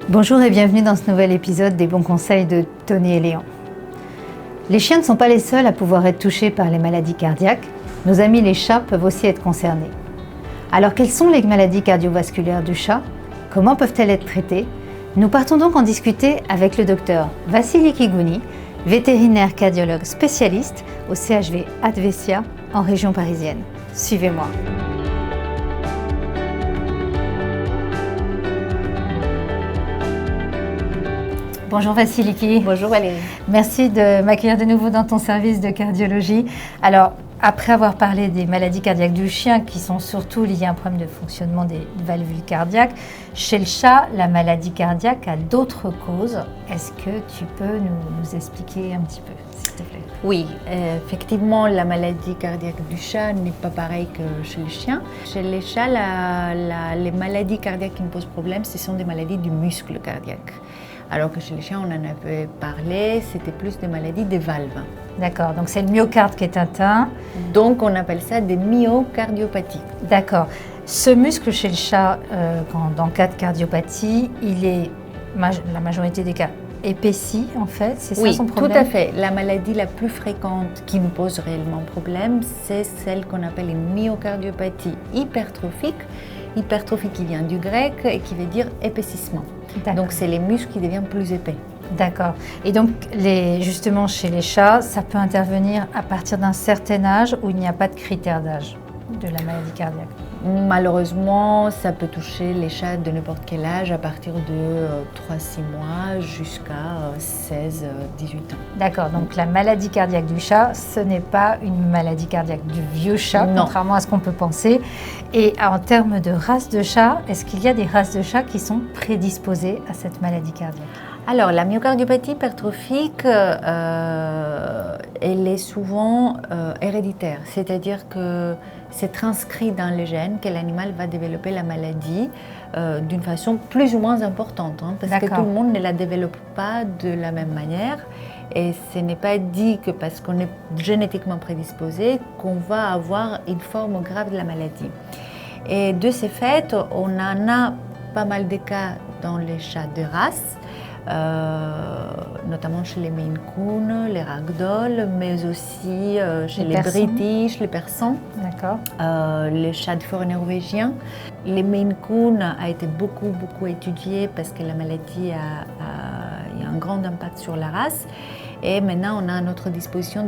Bonjour et bienvenue dans ce nouvel épisode des bons conseils de Tony et Léon. Les chiens ne sont pas les seuls à pouvoir être touchés par les maladies cardiaques. Nos amis les chats peuvent aussi être concernés. Alors quelles sont les maladies cardiovasculaires du chat? Comment peuvent-elles être traitées? Nous partons donc en discuter avec le docteur Vassili Kigouni, vétérinaire cardiologue spécialiste au CHV Advesia en région parisienne. Suivez-moi. Bonjour Vassiliki. Bonjour Valérie. Merci de m'accueillir de nouveau dans ton service de cardiologie. Alors, après avoir parlé des maladies cardiaques du chien qui sont surtout liées à un problème de fonctionnement des valvules cardiaques, chez le chat, la maladie cardiaque a d'autres causes. Est-ce que tu peux nous expliquer un petit peu, s'il te plaît? Oui, effectivement, la maladie cardiaque du chat n'est pas pareille que chez les chiens. Chez les chats, les maladies cardiaques qui nous posent problème, ce sont des maladies du muscle cardiaque. Alors que chez les chiens, on en avait parlé, c'était plus des maladies des valves. D'accord, donc c'est le myocarde qui est atteint. Donc on appelle ça des myocardiopathies. D'accord. Ce muscle chez le chat, dans le cas de cardiopathie, il est, la majorité des cas, épaissi en fait, c'est ça son problème? Oui, tout à fait. La maladie la plus fréquente qui nous pose réellement problème, c'est celle qu'on appelle une myocardiopathie hypertrophique. Hypertrophie qui vient du grec et qui veut dire épaississement. Donc c'est les muscles qui deviennent plus épais. D'accord. Et donc justement chez les chats, ça peut intervenir à partir d'un certain âge où il n'y a pas de critère d'âge de la maladie cardiaque? Malheureusement, ça peut toucher les chats de n'importe quel âge à partir de 3-6 mois jusqu'à 16-18 ans. D'accord, donc la maladie cardiaque du chat, ce n'est pas une maladie cardiaque du vieux chat, non, contrairement à ce qu'on peut penser. Et en termes de race de chat, est-ce qu'il y a des races de chats qui sont prédisposées à cette maladie cardiaque? Alors, la myocardiopathie hypertrophique, elle est souvent héréditaire, c'est-à-dire que c'est transcrit dans les gènes que l'animal va développer la maladie d'une façon plus ou moins importante, parce que tout le monde ne la développe pas de la même manière. Et ce n'est pas dit que parce qu'on est génétiquement prédisposé qu'on va avoir une forme grave de la maladie. Et de ce fait, on en a pas mal de cas dans les chats de race, notamment chez les Maine Coon, les Ragdoll, mais aussi chez les British, les Persans, les chats de forêt norvégiens. Les Maine Coon a été beaucoup étudié parce que la maladie a un grand impact sur la race. Et maintenant, on a à notre disposition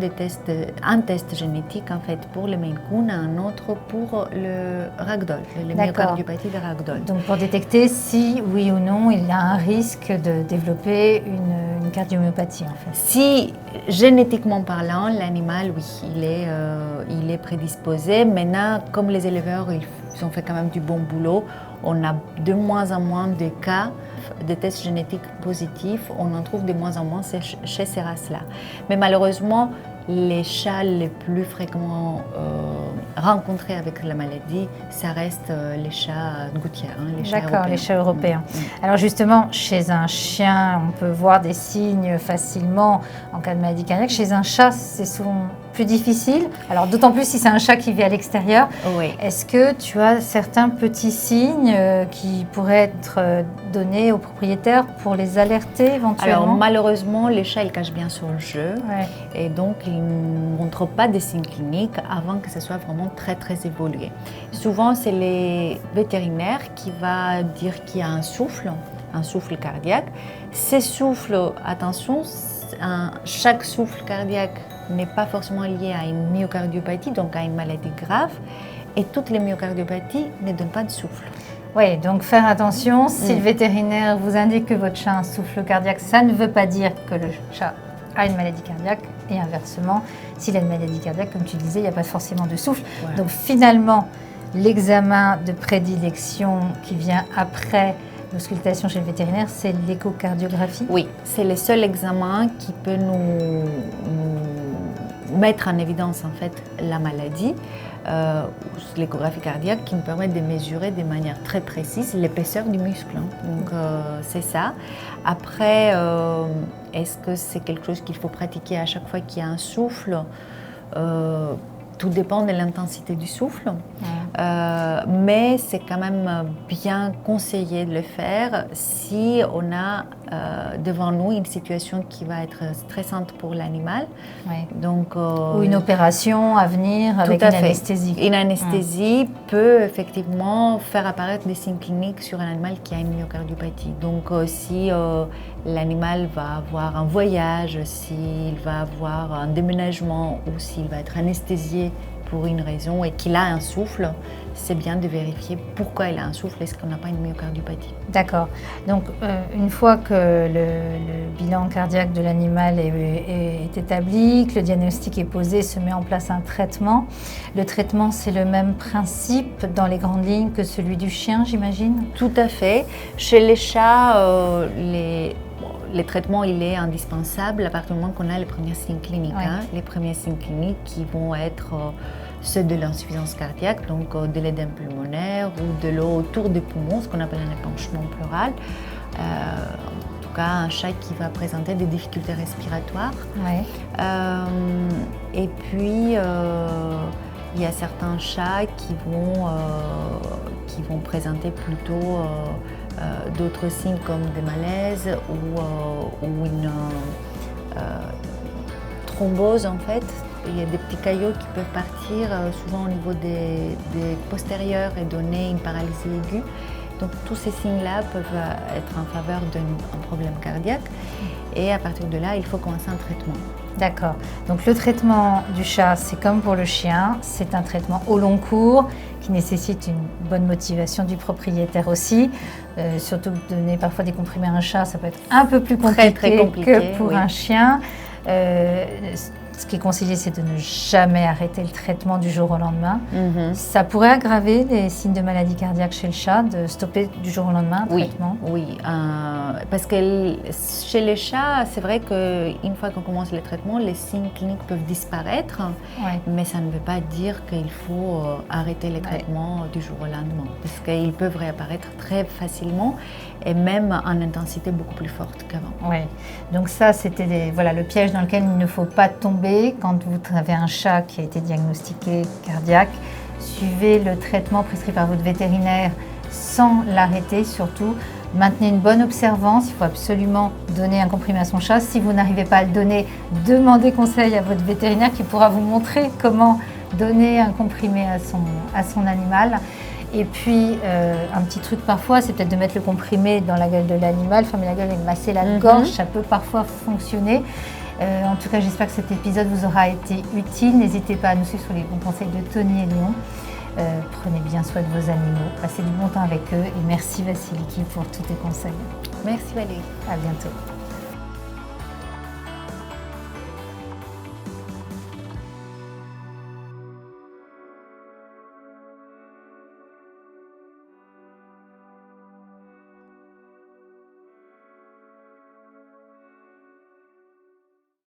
un test génétique en fait pour le Maine Coon, un autre pour le Ragdoll, les myocardiopathie de Ragdoll. Donc pour détecter si, oui ou non, il y a un risque de développer une cardiomyopathie en fait. Si, génétiquement parlant, l'animal, oui, il est prédisposé. Maintenant, comme les éleveurs, ils ont fait quand même du bon boulot, on a de moins en moins de cas de tests génétiques positifs, on en trouve de moins en moins chez ces races-là. Mais malheureusement, les chats les plus fréquemment rencontrés avec la maladie, ça reste les chats de gouttière, les chats européens. D'accord, les chats européens. Alors justement, chez un chien, on peut voir des signes facilement en cas de maladie cardiaque. Chez un chat, c'est souvent plus difficile. Alors d'autant plus si c'est un chat qui vit à l'extérieur. Oui. Est-ce que tu as certains petits signes qui pourraient être donnés aux propriétaires pour les alerter éventuellement? Alors malheureusement, les chats, ils cachent bien sur le jeu. Et donc ils ne montrent pas des signes cliniques avant que ce soit vraiment très évolué. Souvent, c'est les vétérinaires qui vont dire qu'il y a un souffle cardiaque. Ces souffles, attention, chaque souffle cardiaque n'est pas forcément lié à une myocardiopathie, donc à une maladie grave, et toutes les myocardiopathies ne donnent pas de souffle. Oui, donc faire attention, si le vétérinaire vous indique que votre chat a un souffle cardiaque, ça ne veut pas dire que le chat a une maladie cardiaque, et inversement, s'il a une maladie cardiaque, comme tu disais, il n'y a pas forcément de souffle. Voilà. Donc finalement, l'examen de prédilection qui vient après l'auscultation chez le vétérinaire, c'est l'échocardiographie? Oui, c'est le seul examen qui peut nous mettre en évidence en fait la maladie, l'échographie cardiaque qui nous permet de mesurer de manière très précise l'épaisseur du muscle. Donc c'est ça. Après, est-ce que c'est quelque chose qu'il faut pratiquer à chaque fois qu'il y a un souffle? Tout dépend de l'intensité du souffle. Mais c'est quand même bien conseillé de le faire si on a devant nous une situation qui va être stressante pour l'animal. Donc, ou une opération à venir avec une anesthésie. Une anesthésie peut effectivement faire apparaître des signes cliniques sur un animal qui a une myocardiopathie. Donc si l'animal va avoir un voyage, s'il va avoir un déménagement ou s'il va être anesthésié pour une raison et qu'il a un souffle, c'est bien de vérifier pourquoi il a un souffle, est-ce qu'on n'a pas une myocardiopathie. D'accord. Donc, une fois que le bilan cardiaque de l'animal est établi, que le diagnostic est posé, se met en place un traitement. Le traitement, c'est le même principe dans les grandes lignes que celui du chien, j'imagine? Tout à fait. Chez les chats, les traitements, il est indispensable à partir du moment qu'on a les premiers signes cliniques. Les premiers signes cliniques qui vont être ceux de l'insuffisance cardiaque, donc de l'édème pulmonaire ou de l'eau autour des poumons, ce qu'on appelle un épanchement pleural. En tout cas, un chat qui va présenter des difficultés respiratoires. Et puis, il y a certains chats qui vont présenter plutôt d'autres signes comme des malaises ou une thrombose en fait. Il y a des petits caillots qui peuvent partir souvent au niveau des postérieurs et donner une paralysie aiguë. Donc tous ces signes-là peuvent être en faveur d'un problème cardiaque et à partir de là, il faut commencer un traitement. D'accord. Donc le traitement du chat, c'est comme pour le chien, c'est un traitement au long cours qui nécessite une bonne motivation du propriétaire aussi. Surtout donner parfois des comprimés à un chat, ça peut être un peu plus compliqué, très compliqué que pour un chien. Ce qui est conseillé, c'est de ne jamais arrêter le traitement du jour au lendemain. Ça pourrait aggraver les signes de maladie cardiaque chez le chat, de stopper du jour au lendemain un traitement. Oui, parce que chez les chats, c'est vrai qu'une fois qu'on commence le traitement, les signes cliniques peuvent disparaître, mais ça ne veut pas dire qu'il faut arrêter les traitements du jour au lendemain, parce qu'ils peuvent réapparaître très facilement et même en intensité beaucoup plus forte qu'avant. Oui, donc ça, c'était le piège dans lequel il ne faut pas tomber. Quand vous avez un chat qui a été diagnostiqué cardiaque, suivez le traitement prescrit par votre vétérinaire sans l'arrêter, surtout. Maintenez une bonne observance, il faut absolument donner un comprimé à son chat. Si vous n'arrivez pas à le donner, demandez conseil à votre vétérinaire qui pourra vous montrer comment donner un comprimé à son animal. Et puis, un petit truc parfois, c'est peut-être de mettre le comprimé dans la gueule de l'animal, fermer la gueule et masser la gorge, ça peut parfois fonctionner. En tout cas, j'espère que cet épisode vous aura été utile. N'hésitez pas à nous suivre sur les bons conseils de Tony et Léon. Prenez bien soin de vos animaux, passez du bon temps avec eux et merci Vassiliki pour tous tes conseils. Merci Valérie. À bientôt.